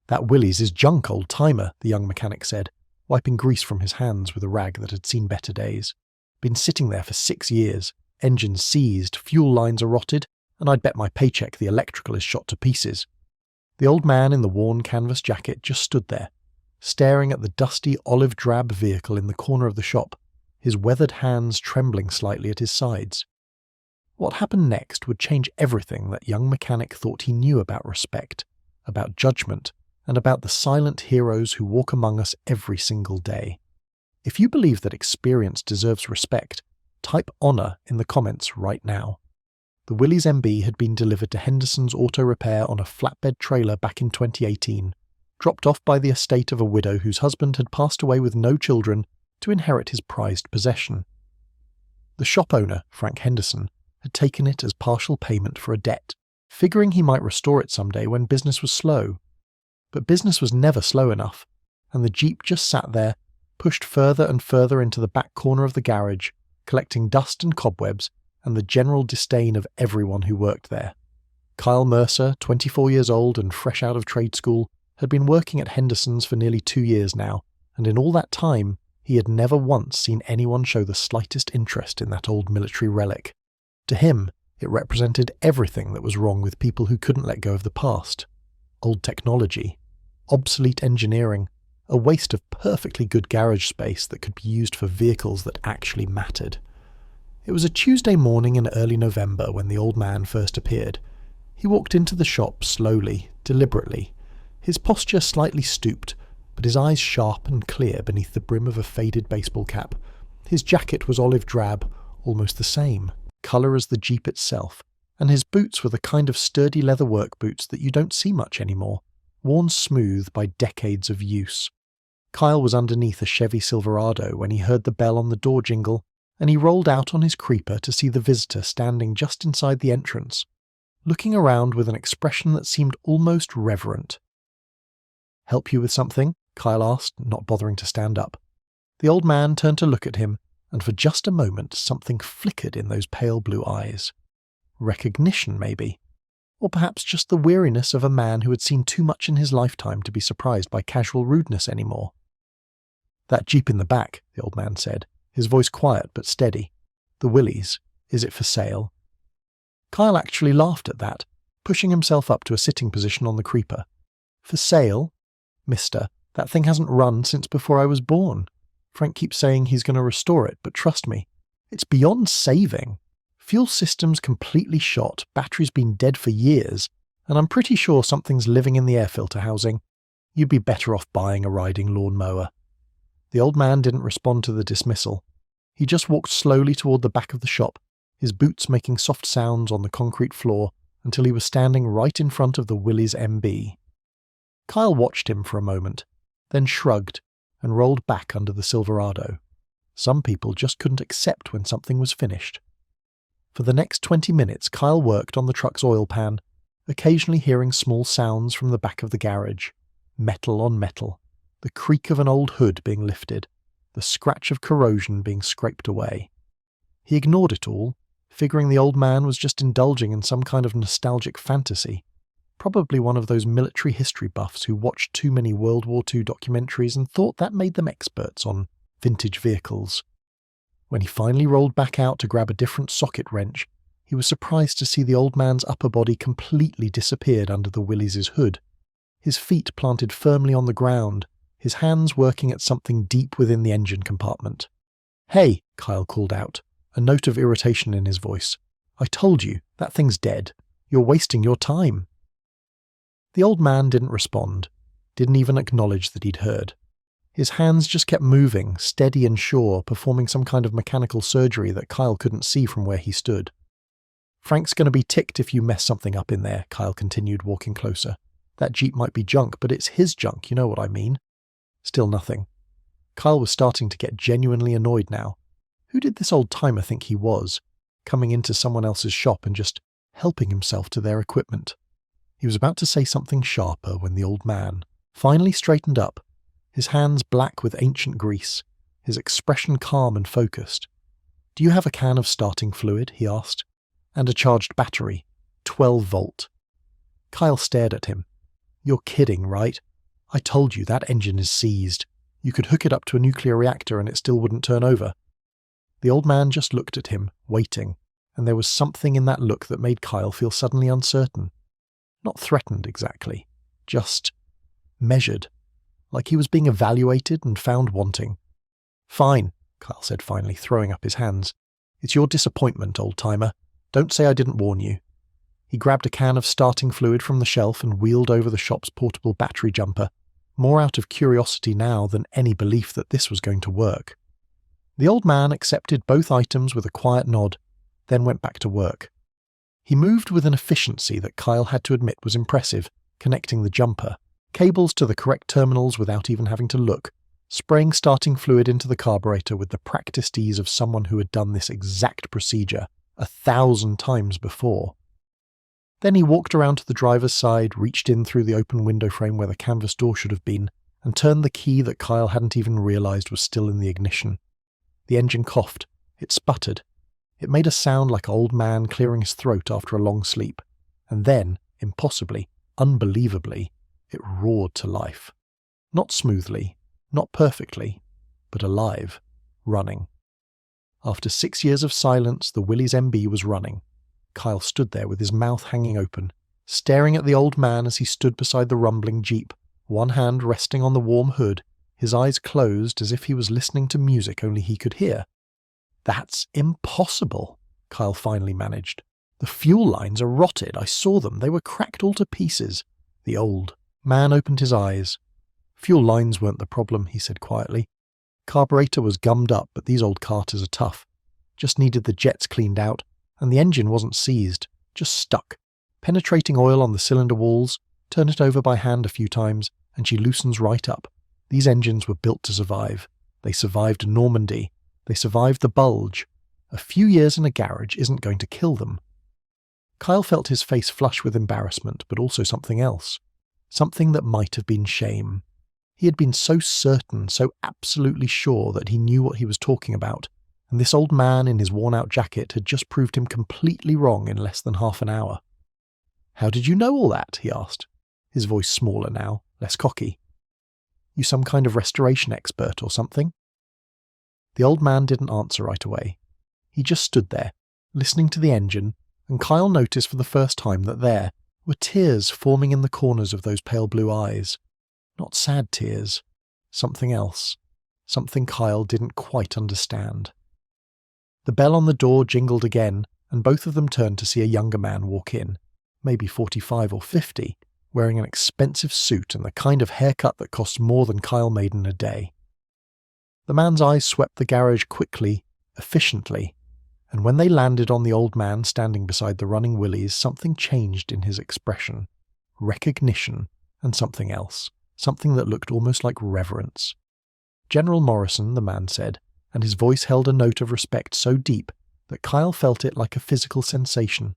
"That Willys is junk, old-timer," the young mechanic said, wiping grease from his hands with a rag that had seen better days. "Been sitting there for 6 years. Engines seized, fuel lines are rotted, and I'd bet my paycheck the electrical is shot to pieces." The old man in the worn canvas jacket just stood there, staring at the dusty olive-drab vehicle in the corner of the shop, his weathered hands trembling slightly at his sides. What happened next would change everything that young mechanic thought he knew about respect, about judgment, and about the silent heroes who walk among us every single day. If you believe that experience deserves respect, type honour in the comments right now. The Willys MB had been delivered to Henderson's Auto Repair on a flatbed trailer back in 2018, dropped off by the estate of a widow whose husband had passed away with no children to inherit his prized possession. The shop owner, Frank Henderson, had taken it as partial payment for a debt, figuring he might restore it someday when business was slow. But business was never slow enough, and the Jeep just sat there, pushed further and further into the back corner of the garage, collecting dust and cobwebs and the general disdain of everyone who worked there. Kyle Mercer, 24 years old and fresh out of trade school, had been working at Henderson's for nearly 2 years now, and in all that time, he had never once seen anyone show the slightest interest in that old military relic. To him, it represented everything that was wrong with people who couldn't let go of the past. Old technology, obsolete engineering, a waste of perfectly good garage space that could be used for vehicles that actually mattered. It was a Tuesday morning in early November when the old man first appeared. He walked into the shop slowly, deliberately, his posture slightly stooped, but his eyes sharp and clear beneath the brim of a faded baseball cap. His jacket was olive drab, almost the same colour as the Jeep itself, and his boots were the kind of sturdy leather work boots that you don't see much anymore, worn smooth by decades of use. Kyle was underneath a Chevy Silverado when he heard the bell on the door jingle, and he rolled out on his creeper to see the visitor standing just inside the entrance, looking around with an expression that seemed almost reverent. "Help you with something?" Kyle asked, not bothering to stand up. The old man turned to look at him, and for just a moment something flickered in those pale blue eyes. Recognition, maybe. Or perhaps just the weariness of a man who had seen too much in his lifetime to be surprised by casual rudeness anymore. "That Jeep in the back," the old man said, his voice quiet but steady. "The Willys. Is it for sale?" Kyle actually laughed at that, pushing himself up to a sitting position on the creeper. "For sale? Mister, that thing hasn't run since before I was born. Frank keeps saying he's going to restore it, but trust me, it's beyond saving. Fuel system's completely shot, battery's been dead for years, and I'm pretty sure something's living in the air filter housing. You'd be better off buying a riding lawnmower." The old man didn't respond to the dismissal. He just walked slowly toward the back of the shop, his boots making soft sounds on the concrete floor until he was standing right in front of the Willys MB. Kyle watched him for a moment, then shrugged and rolled back under the Silverado. Some people just couldn't accept when something was finished. For the next 20 minutes, Kyle worked on the truck's oil pan, occasionally hearing small sounds from the back of the garage, metal on metal, the creak of an old hood being lifted, the scratch of corrosion being scraped away. He ignored it all, figuring the old man was just indulging in some kind of nostalgic fantasy, probably one of those military history buffs who watched too many World War II documentaries and thought that made them experts on vintage vehicles. When he finally rolled back out to grab a different socket wrench, he was surprised to see the old man's upper body completely disappeared under the Willys' hood, his feet planted firmly on the ground, his hands working at something deep within the engine compartment. "Hey," Kyle called out, a note of irritation in his voice. "I told you, that thing's dead. You're wasting your time." The old man didn't respond, didn't even acknowledge that he'd heard. His hands just kept moving, steady and sure, performing some kind of mechanical surgery that Kyle couldn't see from where he stood. "Frank's going to be ticked if you mess something up in there," Kyle continued, walking closer. "That Jeep might be junk, but it's his junk, you know what I mean." Still nothing. Kyle was starting to get genuinely annoyed now. Who did this old-timer think he was, coming into someone else's shop and just helping himself to their equipment? He was about to say something sharper when the old man finally straightened up, his hands black with ancient grease, his expression calm and focused. "Do you have a can of starting fluid?" he asked. "And a charged battery, 12 volt. Kyle stared at him. "You're kidding, right? I told you that engine is seized. You could hook it up to a nuclear reactor and it still wouldn't turn over." The old man just looked at him, waiting, and there was something in that look that made Kyle feel suddenly uncertain. Not threatened exactly, just measured, like he was being evaluated and found wanting. "Fine," Kyle said finally, throwing up his hands. "It's your disappointment, old-timer. Don't say I didn't warn you." He grabbed a can of starting fluid from the shelf and wheeled over the shop's portable battery jumper, more out of curiosity now than any belief that this was going to work. The old man accepted both items with a quiet nod, then went back to work. He moved with an efficiency that Kyle had to admit was impressive, connecting the jumper, cables to the correct terminals without even having to look, spraying starting fluid into the carburetor with the practiced ease of someone who had done this exact procedure 1,000 times before. Then he walked around to the driver's side, reached in through the open window frame where the canvas door should have been, and turned the key that Kyle hadn't even realized was still in the ignition. The engine coughed. It sputtered. It made a sound like an old man clearing his throat after a long sleep. And then, impossibly, unbelievably, it roared to life. Not smoothly, not perfectly, but alive, running. After 6 years of silence, the Willys MB was running. Kyle stood there with his mouth hanging open, staring at the old man as he stood beside the rumbling Jeep, one hand resting on the warm hood, his eyes closed as if he was listening to music only he could hear. "That's impossible," Kyle finally managed. "The fuel lines are rotted. I saw them. They were cracked all to pieces." The old man opened his eyes. "Fuel lines weren't the problem," he said quietly. "Carburetor was gummed up, but these old carters are tough. Just needed the jets cleaned out, and the engine wasn't seized, just stuck. Penetrating oil on the cylinder walls, turn it over by hand a few times, and she loosens right up. These engines were built to survive. They survived Normandy. They survived the bulge. A few years in a garage isn't going to kill them." Kyle felt his face flush with embarrassment, but also something else. Something that might have been shame. He had been so certain, so absolutely sure that he knew what he was talking about, and this old man in his worn-out jacket had just proved him completely wrong in less than half an hour. "How did you know all that?" he asked, his voice smaller now, less cocky. "You some kind of restoration expert or something?" The old man didn't answer right away. He just stood there, listening to the engine, and Kyle noticed for the first time that there were tears forming in the corners of those pale blue eyes. Not sad tears. Something else. Something Kyle didn't quite understand. The bell on the door jingled again, and both of them turned to see a younger man walk in, maybe 45 or 50, wearing an expensive suit and the kind of haircut that costs more than Kyle made in a day. The man's eyes swept the garage quickly, efficiently, and when they landed on the old man standing beside the running Willys, something changed in his expression. Recognition, and something else, something that looked almost like reverence. "General Morrison," the man said, and his voice held a note of respect so deep that Kyle felt it like a physical sensation.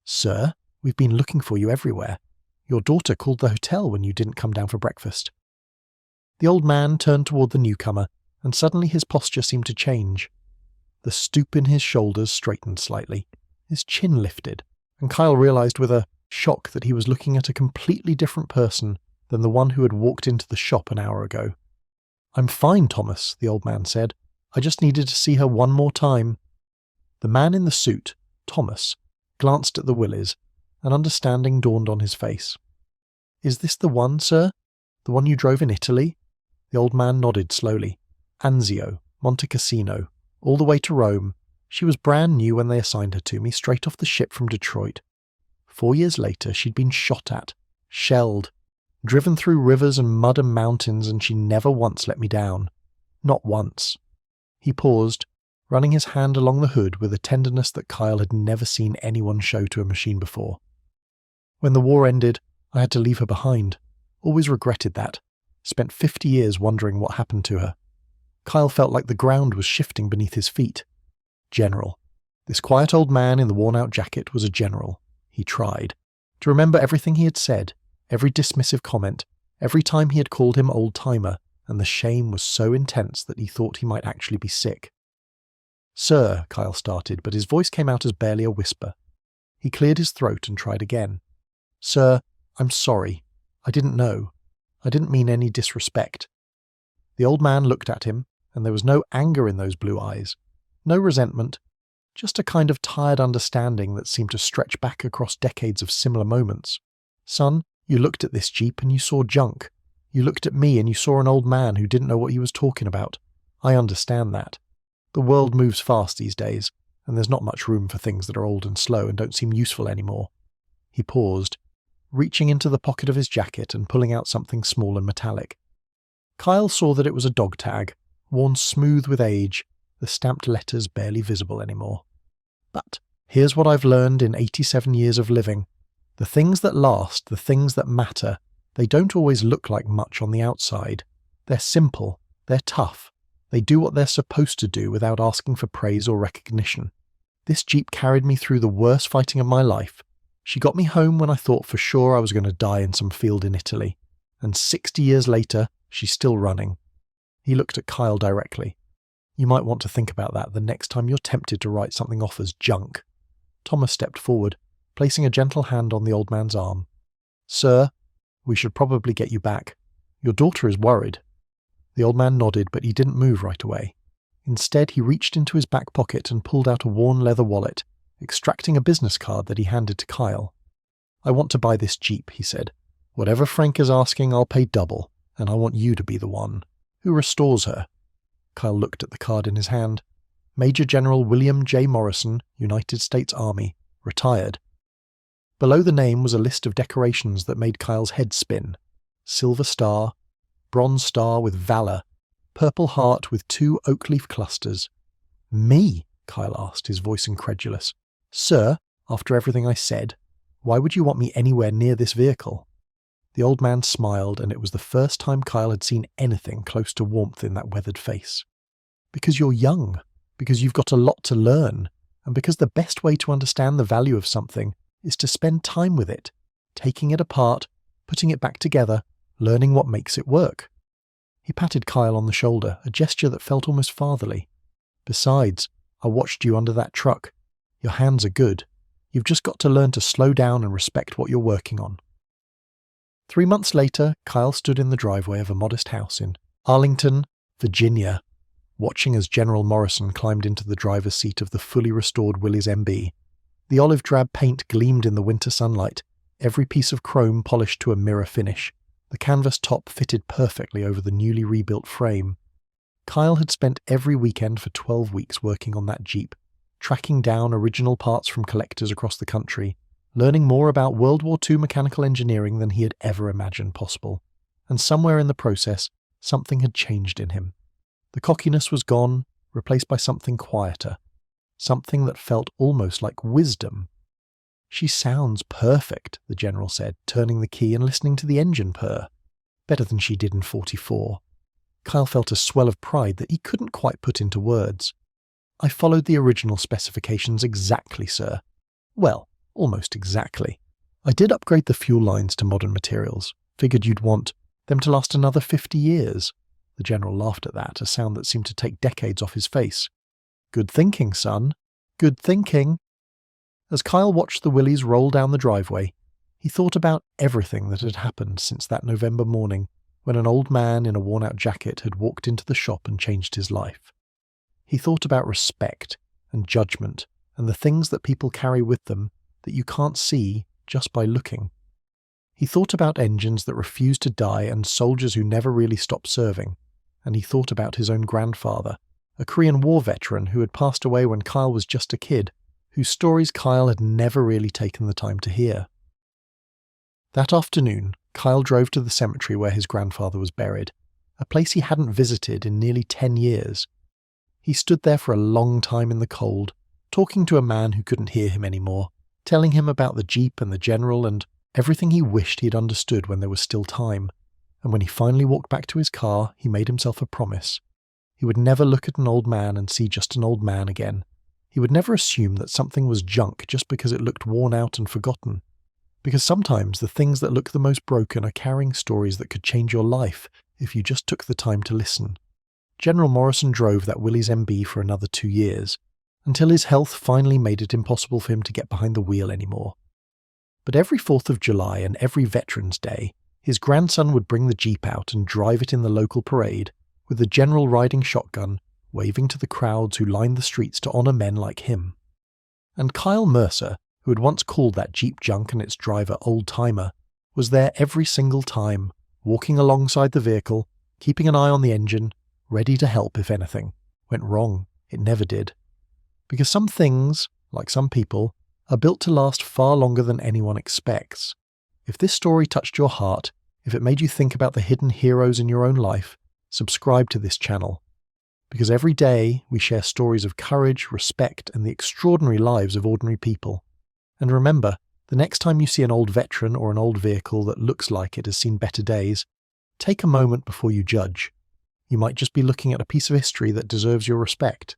"Sir, we've been looking for you everywhere. Your daughter called the hotel when you didn't come down for breakfast." The old man turned toward the newcomer, and suddenly his posture seemed to change. The stoop in his shoulders straightened slightly, his chin lifted, and Kyle realized with a shock that he was looking at a completely different person than the one who had walked into the shop an hour ago. "I'm fine, Thomas," the old man said. "I just needed to see her one more time." The man in the suit, Thomas, glanced at the Willys, and understanding dawned on his face. "Is this the one, sir? The one you drove in Italy?" The old man nodded slowly. "Anzio, Monte Cassino, all the way to Rome. She was brand new when they assigned her to me, straight off the ship from Detroit. 4 years later, she'd been shot at, shelled, driven through rivers and mud and mountains, and she never once let me down. Not once." He paused, running his hand along the hood with a tenderness that Kyle had never seen anyone show to a machine before. "When the war ended, I had to leave her behind. Always regretted that. Spent 50 years wondering what happened to her." Kyle felt like the ground was shifting beneath his feet. General. This quiet old man in the worn-out jacket was a general. He tried to remember everything he had said, every dismissive comment, every time he had called him old-timer, and the shame was so intense that he thought he might actually be sick. "Sir," Kyle started, but his voice came out as barely a whisper. He cleared his throat and tried again. "Sir, I'm sorry. I didn't know. I didn't mean any disrespect. The old man looked at him, and there was no anger in those blue eyes, no resentment, just a kind of tired understanding that seemed to stretch back across decades of similar moments. Son, you looked at this Jeep and you saw junk. You looked at me and you saw an old man who didn't know what he was talking about. I understand that. The world moves fast these days, and there's not much room for things that are old and slow and don't seem useful anymore. He paused, reaching into the pocket of his jacket and pulling out something small and metallic. Kyle saw that it was a dog tag, worn smooth with age, the stamped letters barely visible anymore. But here's what I've learned in 87 years of living. The things that last, the things that matter, they don't always look like much on the outside. They're simple, they're tough, they do what they're supposed to do without asking for praise or recognition. This Jeep carried me through the worst fighting of my life. She got me home when I thought for sure I was going to die in some field in Italy. And 60 years later, she's still running. He looked at Kyle directly. You might want to think about that the next time you're tempted to write something off as junk. Thomas stepped forward, placing a gentle hand on the old man's arm. Sir, we should probably get you back. Your daughter is worried. The old man nodded, but he didn't move right away. Instead, he reached into his back pocket and pulled out a worn leather wallet, extracting a business card that he handed to Kyle. I want to buy this Jeep, he said. Whatever Frank is asking, I'll pay double, and I want you to be the one who restores her. Kyle looked at the card in his hand. Major General William J. Morrison, United States Army, retired. Below the name was a list of decorations that made Kyle's head spin. Silver star, bronze star with valor, purple heart with 2 oak leaf clusters. Me? Kyle asked, his voice incredulous. Sir, after everything I said, why would you want me anywhere near this vehicle? The old man smiled, and it was the first time Kyle had seen anything close to warmth in that weathered face. Because you're young, because you've got a lot to learn, and because the best way to understand the value of something is to spend time with it, taking it apart, putting it back together, learning what makes it work. He patted Kyle on the shoulder, a gesture that felt almost fatherly. Besides, I watched you under that truck. Your hands are good. You've just got to learn to slow down and respect what you're working on. 3 months later, Kyle stood in the driveway of a modest house in Arlington, Virginia, watching as General Morrison climbed into the driver's seat of the fully restored Willys MB. The olive-drab paint gleamed in the winter sunlight, every piece of chrome polished to a mirror finish. The canvas top fitted perfectly over the newly rebuilt frame. Kyle had spent every weekend for 12 weeks working on that Jeep, tracking down original parts from collectors across the country, learning more about World War II mechanical engineering than he had ever imagined possible. And somewhere in the process, something had changed in him. The cockiness was gone, replaced by something quieter, something that felt almost like wisdom. She sounds perfect, the general said, turning the key and listening to the engine purr. Better than she did in 44. Kyle felt a swell of pride that he couldn't quite put into words. I followed the original specifications exactly, sir. Well, almost exactly. I did upgrade the fuel lines to modern materials. Figured you'd want them to last another 50 years. The general laughed at that, a sound that seemed to take decades off his face. Good thinking, son. Good thinking. As Kyle watched the Willys roll down the driveway, he thought about everything that had happened since that November morning when an old man in a worn-out jacket had walked into the shop and changed his life. He thought about respect and judgment and the things that people carry with them that you can't see just by looking. He thought about engines that refused to die and soldiers who never really stopped serving, and he thought about his own grandfather, a Korean War veteran who had passed away when Kyle was just a kid, whose stories Kyle had never really taken the time to hear. That afternoon, Kyle drove to the cemetery where his grandfather was buried, a place he hadn't visited in nearly 10 years. He stood there for a long time in the cold, talking to a man who couldn't hear him anymore, telling him about the Jeep and the General and everything he wished he'd understood when there was still time. And when he finally walked back to his car, he made himself a promise. He would never look at an old man and see just an old man again. He would never assume that something was junk just because it looked worn out and forgotten. Because sometimes the things that look the most broken are carrying stories that could change your life if you just took the time to listen. General Morrison drove that Willys MB for another 2 years, until his health finally made it impossible for him to get behind the wheel anymore. But every 4th of July and every Veterans Day, his grandson would bring the Jeep out and drive it in the local parade, with the general riding shotgun, waving to the crowds who lined the streets to honour men like him. And Kyle Mercer, who had once called that Jeep junk and its driver old-timer, was there every single time, walking alongside the vehicle, keeping an eye on the engine, ready to help if anything went wrong. It never did. Because some things, like some people, are built to last far longer than anyone expects. If this story touched your heart, if it made you think about the hidden heroes in your own life, subscribe to this channel. Because every day we share stories of courage, respect, and the extraordinary lives of ordinary people. And remember, the next time you see an old veteran or an old vehicle that looks like it has seen better days, take a moment before you judge. You might just be looking at a piece of history that deserves your respect.